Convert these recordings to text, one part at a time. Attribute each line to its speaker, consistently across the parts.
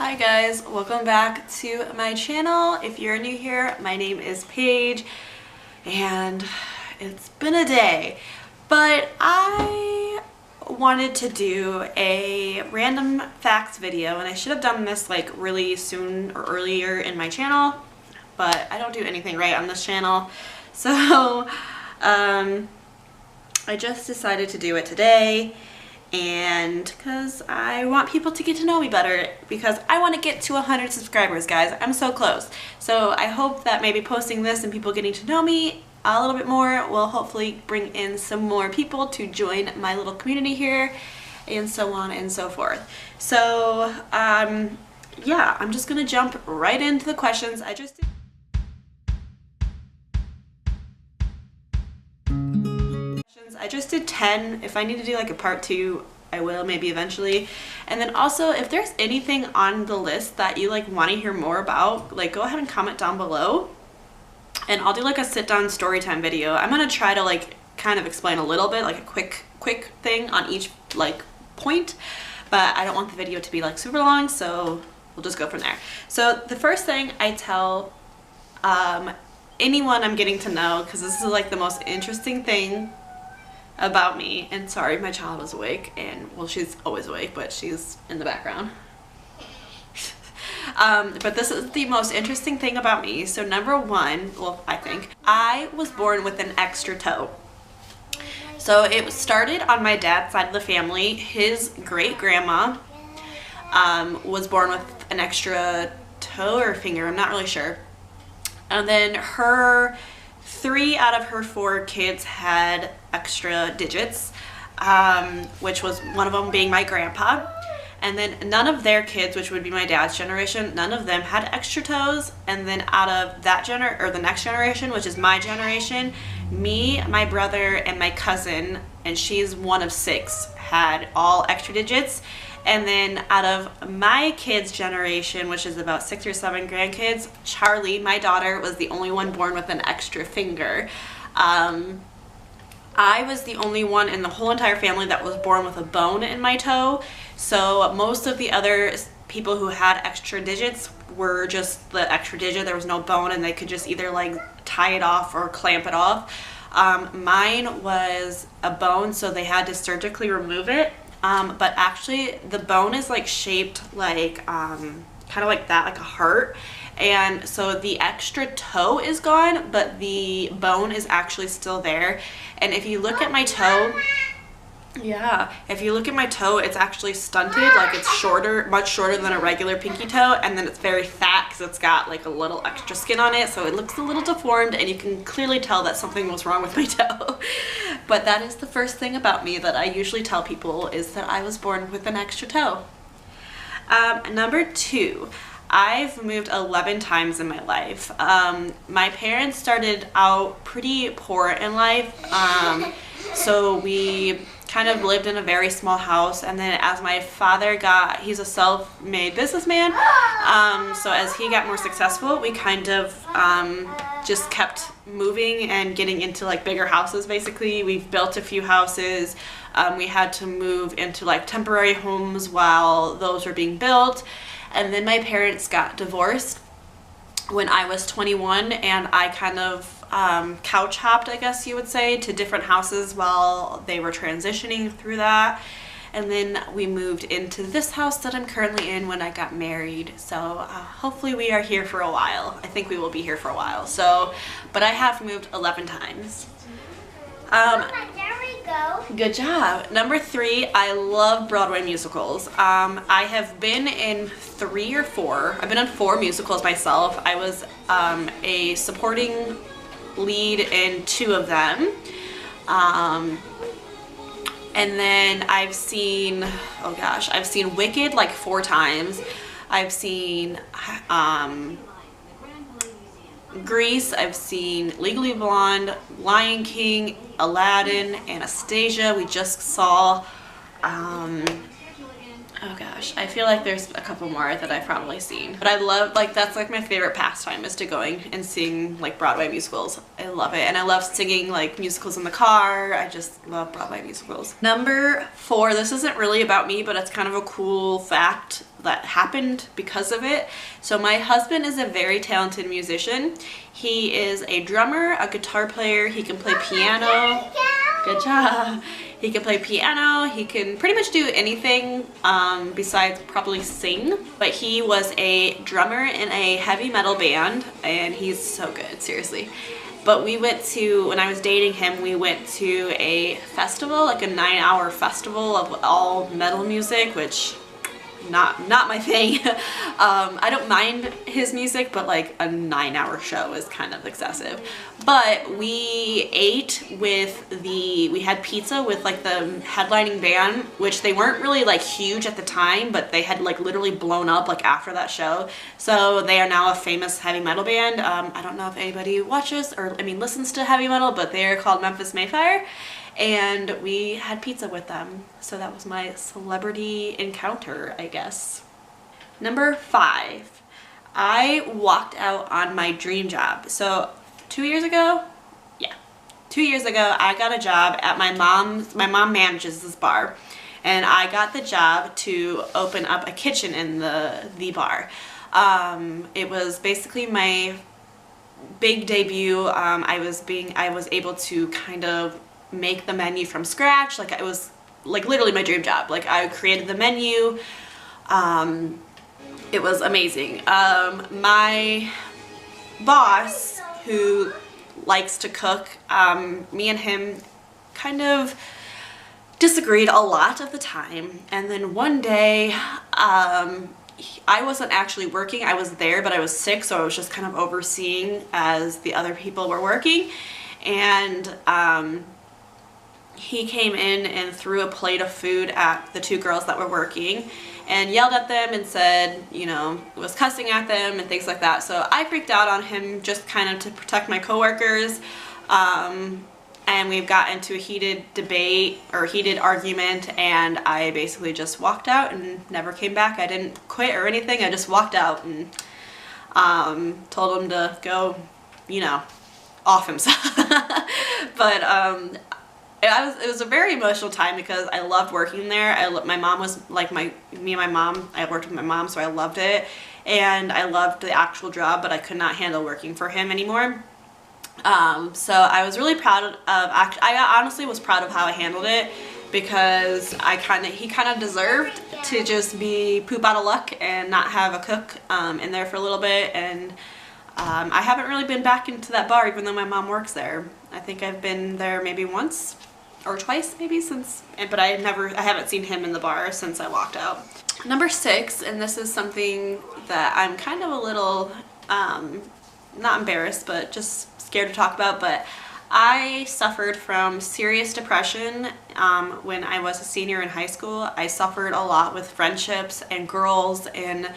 Speaker 1: Hi guys, welcome back to my channel. If you're new here, my name is Paige and it's been a day, but I wanted to do a random facts video and I should have done this like really soon or earlier in my channel, but I don't do anything right on this channel, so I just decided to do it today. And because I want people to get to know me better, because I want to get to 100 subscribers, guys. I'm so close. So I hope that maybe posting this and people getting to know me a little bit more will hopefully bring in some more people to join my little community here, and so on and so forth. So yeah, I'm just gonna jump right into the questions. I just did 10. If I need to do like a part 2, I will maybe eventually. And then also, if there's anything on the list that you like want to hear more about, like go ahead and comment down below and I'll do like a sit down story time video. I'm gonna try to like kind of explain a little bit, like a quick thing on each like point, but I don't want the video to be like super long, so we'll just go from there. So the first thing I tell anyone I'm getting to know, because this is like the most interesting thing about me, and sorry, my child is awake, and well, she's always awake, but she's in the background. But this is the most interesting thing about me. So number one, well, I think I was born with an extra toe. So it started on my dad's side of the family. His great grandma was born with an extra toe or finger, I'm not really sure, and then her 3 out of her 4 kids had extra digits, which was one of them being my grandpa. And then none of their kids, which would be my dad's generation, none of them had extra toes. And then out of that the next generation, which is my generation, me, my brother, and my cousin, and she's one of 6, had all extra digits. And then out of my kids' generation, which is about 6 or 7 grandkids, Charlie, my daughter, was the only one born with an extra finger. I was the only one in the whole entire family that was born with a bone in my toe. So most of the other people who had extra digits were just the extra digit. There was no bone, and they could just either like tie it off or clamp it off. Mine was a bone, so they had to surgically remove it. But actually the bone is like shaped like kind of like that, like a heart, and so the extra toe is gone, but the bone is actually still there. And if you look at my toe, yeah, if you look at my toe, it's actually stunted, like it's shorter, much shorter than a regular pinky toe, and then it's very fat because it's got like a little extra skin on it, so it looks a little deformed, and you can clearly tell that something was wrong with my toe. But that is the first thing about me that I usually tell people, is that I was born with an extra toe. Number 2, I've moved 11 times in my life. My parents started out pretty poor in life, so we kind of lived in a very small house, and then as my father he's a self-made businessman, so as he got more successful, we kind of just kept moving and getting into like bigger houses. Basically, we've built a few houses. We had to move into like temporary homes while those were being built, and then my parents got divorced when I was 21, and I kind of couch hopped, I guess you would say, to different houses while they were transitioning through that. And then we moved into this house that I'm currently in when I got married. So hopefully we are here for a while. I think we will be here for a while. So, but I have moved 11 times.
Speaker 2: There we go.
Speaker 1: Good job. Number 3, I love Broadway musicals. I have been in 3 or 4. I've been in 4 musicals myself. I was a supporting lead in 2 of them. And then I've seen, oh gosh, I've seen Wicked like 4 times. I've seen Grease, I've seen Legally Blonde, Lion King, Aladdin, Anastasia. We just saw, Oh gosh, I feel like there's a couple more that I've probably seen. But I love, like, that's like my favorite pastime is to going and seeing like Broadway musicals. I love it. And I love singing like musicals in the car. I just love Broadway musicals. Number 4, this isn't really about me, but it's kind of a cool fact that happened because of it. So my husband is a very talented musician. He is a drummer, a guitar player, he can play piano. Good job. He can play piano, he can pretty much do anything besides probably sing. But he was a drummer in a heavy metal band and he's so good, seriously. But we went to, when I was dating him, we went to a festival, like a 9-hour festival of all metal music, which not my thing. I don't mind his music, but like a 9-hour show is kind of excessive. But we ate with we had pizza with like the headlining band, which they weren't really like huge at the time, but they had like literally blown up like after that show. So they are now a famous heavy metal band. I don't know if anybody watches or listens to heavy metal, but they're called Memphis Mayfire. And we had pizza with them. So that was my celebrity encounter, I guess. Number 5, I walked out on my dream job. So 2 years ago, yeah, 2 years ago, I got a job at my mom manages this bar. And I got the job to open up a kitchen in the bar. It was basically my big debut. I was able to kind of make the menu from scratch. Like, it was like literally my dream job. Like, I created the menu. It was amazing. My boss, who likes to cook, me and him kind of disagreed a lot of the time. And then one day, I wasn't actually working. I was there, but I was sick, so I was just kind of overseeing as the other people were working. And he came in and threw a plate of food at the 2 girls that were working and yelled at them and said, you know, was cussing at them and things like that. So I freaked out on him just kind of to protect my coworkers. And we've got into a heated debate or heated argument, and I basically just walked out and never came back. I didn't quit or anything. I just walked out and told him to go, you know, off himself. But it was a very emotional time because I loved working there. My mom was like me and my mom. I worked with my mom, so I loved it, and I loved the actual job, but I could not handle working for him anymore. So I was really proud of. I honestly was proud of how I handled it because he kind of deserved to just be poop out of luck and not have a cook in there for a little bit. And I haven't really been back into that bar, even though my mom works there. I think I've been there maybe once or twice maybe since, but I haven't seen him in the bar since I walked out. Number 6, and this is something that I'm kind of a little, not embarrassed, but just scared to talk about, but I suffered from serious depression when I was a senior in high school. I suffered a lot with friendships and girls and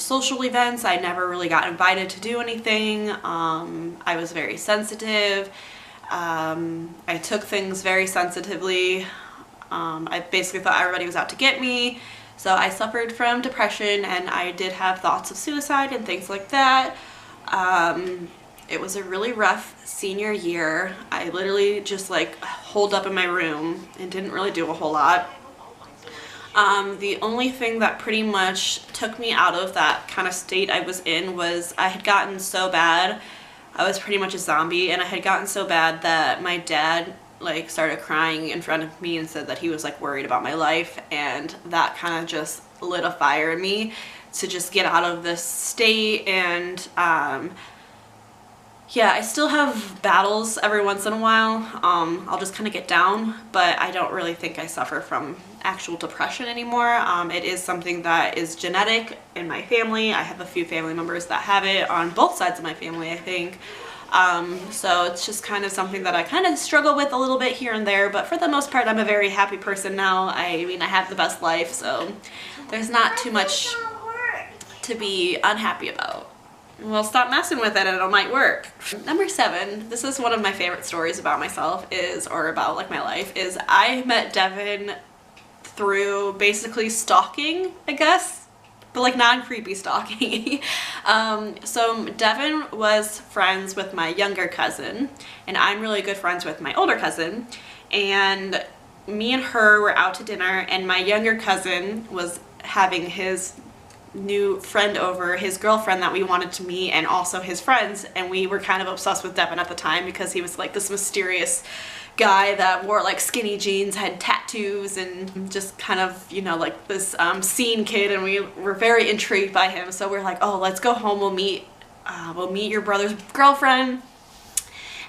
Speaker 1: social events. I never really got invited to do anything. I was very sensitive. I took things very sensitively. I basically thought everybody was out to get me. So I suffered from depression, and I did have thoughts of suicide and things like that. It was a really rough senior year. I literally just like holed up in my room and didn't really do a whole lot. The only thing that pretty much took me out of that kind of state I was in was I had gotten so bad. I was pretty much a zombie, and I had gotten so bad that my dad like started crying in front of me and said that he was like worried about my life, and that kind of just lit a fire in me to just get out of this state. And yeah, I still have battles every once in a while. I'll just kind of get down, but I don't really think I suffer from actual depression anymore. It is something that is genetic in my family. I have a few family members that have it on both sides of my family, I think. So it's just kind of something that I kind of struggle with a little bit here and there, but for the most part, I'm a very happy person now. I mean, I have the best life, so there's not too much to be unhappy about. Well, stop messing with it and it might work. Number 7, this is one of my favorite stories about myself or about like my life, is I met Devin through basically stalking, I guess, but like non-creepy stalking. So Devin was friends with my younger cousin, and I'm really good friends with my older cousin, and me and her were out to dinner, and my younger cousin was having his new friend over, his girlfriend that we wanted to meet, and also his friends, and we were kind of obsessed with Devin at the time because he was like this mysterious guy that wore like skinny jeans, had tattoos, and just kind of, you know, like this scene kid, and we were very intrigued by him. So we're like, oh, let's go home, we'll meet your brother's girlfriend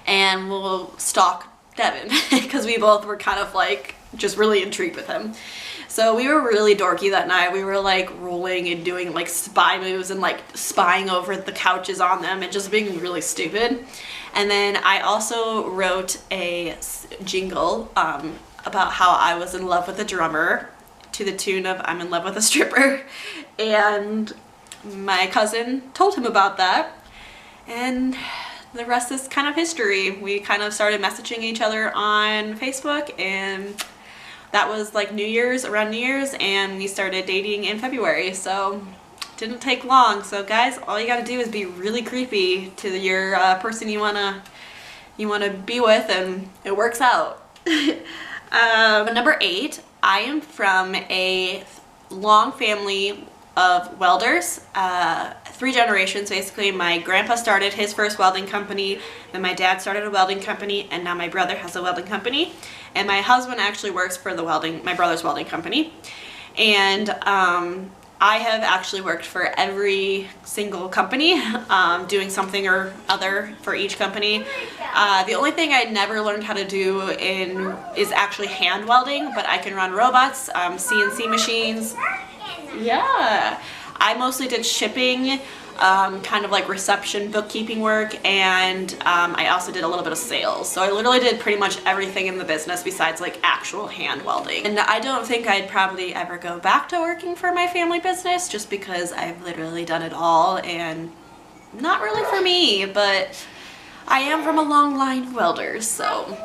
Speaker 1: and we'll stalk Devin because we both were kind of like just really intrigued with him. So we were really dorky that night. We were like rolling and doing like spy moves and like spying over the couches on them and just being really stupid. And then I also wrote a jingle about how I was in love with a drummer to the tune of I'm in love with a stripper. And my cousin told him about that, and the rest is kind of history. We kind of started messaging each other on Facebook, and that was like around New Year's, and we started dating in February, so didn't take long. So guys, all you gotta do is be really creepy to your person you wanna be with, and it works out. Number 8, I am from a long family of welders, 3 generations basically. My grandpa started his first welding company, then my dad started a welding company, and now my brother has a welding company, and my husband actually works for my brother's welding company. And I have actually worked for every single company, doing something or other for each company. The only thing I never learned how to do is actually hand welding, but I can run robots, CNC machines. Yeah, I mostly did shipping, kind of like reception, bookkeeping work, and I also did a little bit of sales. So I literally did pretty much everything in the business besides like actual hand welding. And I don't think I'd probably ever go back to working for my family business just because I've literally done it all and not really for me, but I am from a long line of welders, so,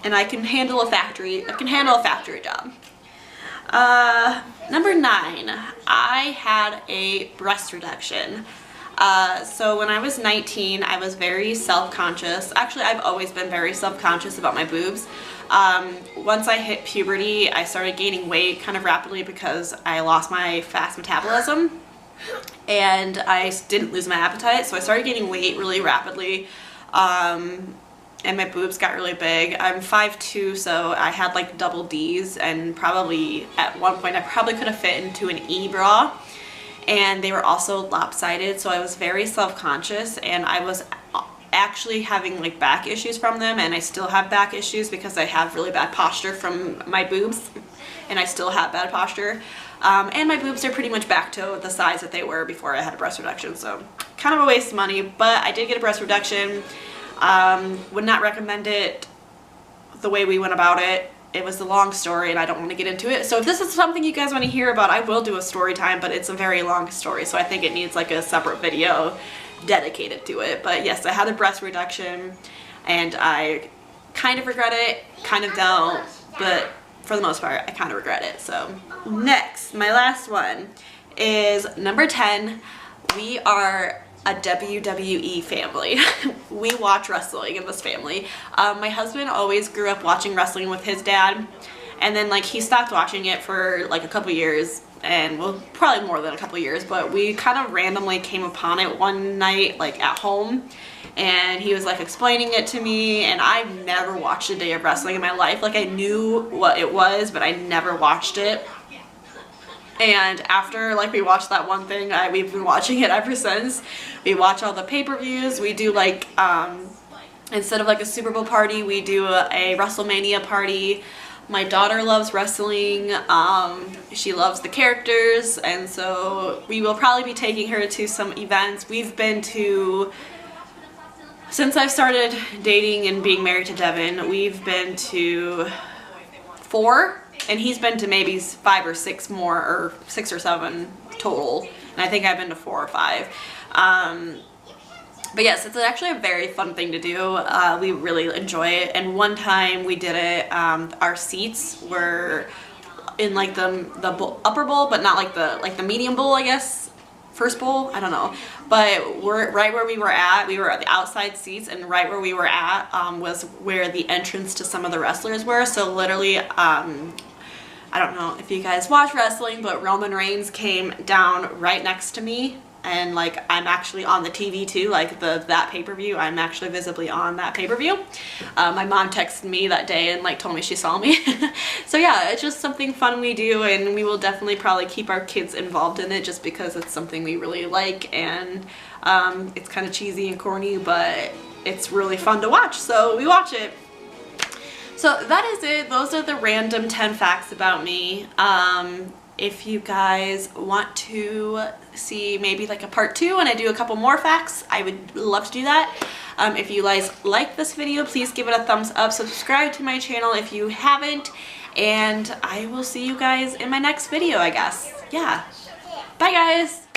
Speaker 1: and I can handle a factory job. Number 9, I had a breast reduction. So when I was 19, I was very self-conscious. Actually, I've always been very self-conscious about my boobs. Once I hit puberty, I started gaining weight kind of rapidly because I lost my fast metabolism, and I didn't lose my appetite, so I started gaining weight really rapidly. And my boobs got really big. I'm 5'2", so I had like double D's, and probably at one point I probably could have fit into an E bra, and they were also lopsided, so I was very self-conscious, and I was actually having like back issues from them, and I still have back issues because I have really bad posture from my boobs, and I still have bad posture. And my boobs are pretty much back to the size that they were before I had a breast reduction, so kind of a waste of money, but I did get a breast reduction. Would not recommend it the way we went about it. It was a long story and I don't want to get into it. So if this is something you guys want to hear about, I will do a story time, but it's a very long story, so I think it needs like a separate video dedicated to it. But yes, I had a breast reduction and I kind of regret it, kind of don't, but for the most part, I kind of regret it. So next, my last one is number 10. We are a WWE family. We watch wrestling in this family. My husband always grew up watching wrestling with his dad, and then like he stopped watching it for like a couple years, and well, probably more than a couple years, but we kind of randomly came upon it one night like at home, and he was like explaining it to me, and I've never watched a day of wrestling in my life. Like I knew what it was, but I never watched it. And after like we watched that one thing, we've been watching it ever since. We watch all the pay-per-views. We do like, instead of like a Super Bowl party, we do a WrestleMania party. My daughter loves wrestling. She loves the characters, and so we will probably be taking her to some events. We've been to, since I've started dating and being married to Devin, we've been to 4. And he's been to maybe 5 or 6 more, or 6 or 7 total. And I think I've been to 4 or 5. But yes, it's actually a very fun thing to do. We really enjoy it. And one time we did it, our seats were in like the bowl, upper bowl, but not like the medium bowl, I guess. First bowl, I don't know, but we're right where we were at the outside seats, and right where we were at was where the entrance to some of the wrestlers were. So literally, I don't know if you guys watch wrestling, but Roman Reigns came down right next to me, and like I'm actually on the TV too, like that pay-per-view, I'm actually visibly on that pay-per-view. My mom texted me that day and like told me she saw me. So yeah, it's just something fun we do, and we will definitely probably keep our kids involved in it just because it's something we really like, and it's kind of cheesy and corny, but it's really fun to watch, so we watch it. So that is it. Those are the random 10 facts about me. If you guys want to see maybe like a part 2 and I do a couple more facts, I would love to do that. If you guys like this video, please give it a thumbs up, subscribe to my channel if you haven't, and I will see you guys in my next video, I guess. Yeah. Bye guys!